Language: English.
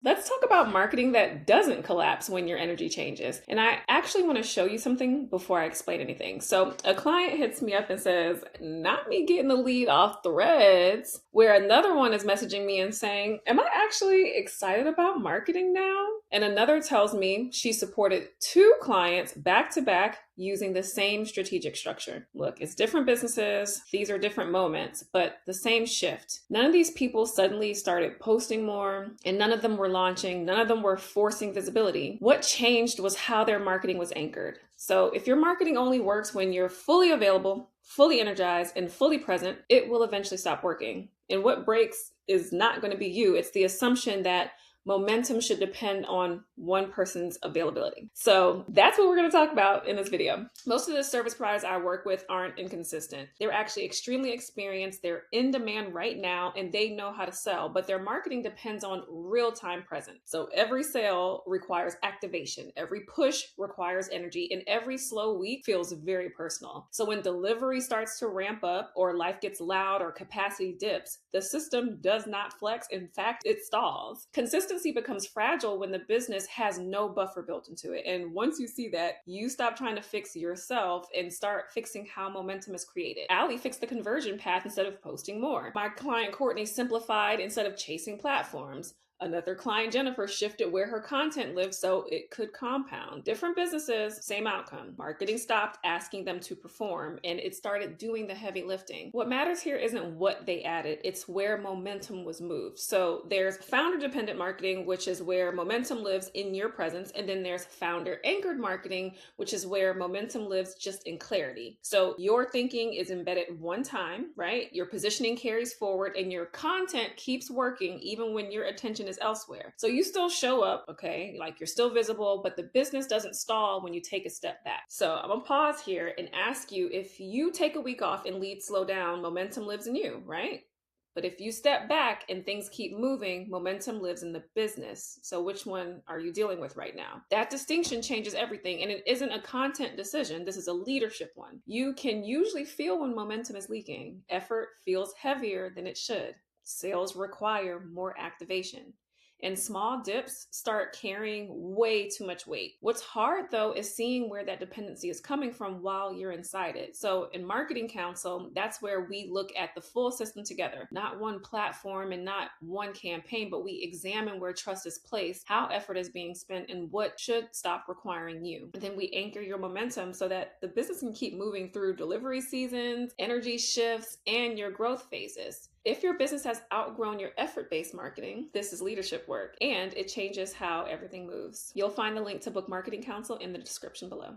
Let's talk about marketing that doesn't collapse when your energy changes. And I actually want to show you something before I explain anything. So a client hits me up and says, not me getting the lead off Threads, where another one is messaging me and saying, am I actually excited about marketing now? And another tells me she supported two clients back to back using the same strategic structure. Look, it's different businesses. These are different moments, but the same shift. None of these people suddenly started posting more, and none of them were launching. None of them were forcing visibility. What changed was how their marketing was anchored. So if your marketing only works when you're fully available, fully energized, and fully present, it will eventually stop working. And what breaks is not going to be you. It's the assumption that momentum should depend on one person's availability. So that's what we're going to talk about in this video. Most of the service providers I work with aren't inconsistent. They're actually extremely experienced. They're in demand right now and they know how to sell, but their marketing depends on real-time presence. So every sale requires activation. Every push requires energy, and every slow week feels very personal. So when delivery starts to ramp up or life gets loud or capacity dips, the system does not flex. In fact, it stalls. Consistency becomes fragile when the business has no buffer built into it. And once you see that, you stop trying to fix yourself and start fixing how momentum is created. Allie fixed the conversion path instead of posting more. My client Courtney simplified instead of chasing platforms. Another client, Jennifer, shifted where her content lived so it could compound. Different businesses, same outcome. Marketing stopped asking them to perform and it started doing the heavy lifting. What matters here isn't what they added, it's where momentum was moved. So there's founder-dependent marketing, which is where momentum lives in your presence, and then there's founder-anchored marketing, which is where momentum lives just in clarity. So your thinking is embedded one time, right? Your positioning carries forward and your content keeps working even when your attention is elsewhere. So you still show up, okay? Like you're still visible, but the business doesn't stall when you take a step back. So I'm gonna pause here and ask you, if you take a week off and leads slow down, momentum lives in you, right? But if you step back and things keep moving, momentum lives in the business. So which one are you dealing with right now? That distinction changes everything, and it isn't a content decision. This is a leadership one. You can usually feel when momentum is leaking. Effort feels heavier than it should. Sales require more activation. And small dips start carrying way too much weight. What's hard though is seeing where that dependency is coming from while you're inside it. So in Marketing Council, that's where we look at the full system together, not one platform and not one campaign, but we examine where trust is placed, how effort is being spent, and what should stop requiring you. And then we anchor your momentum so that the business can keep moving through delivery seasons, energy shifts, and your growth phases. If your business has outgrown your effort-based marketing, this is leadership work, and it changes how everything moves. You'll find the link to book Marketing Council in the description below.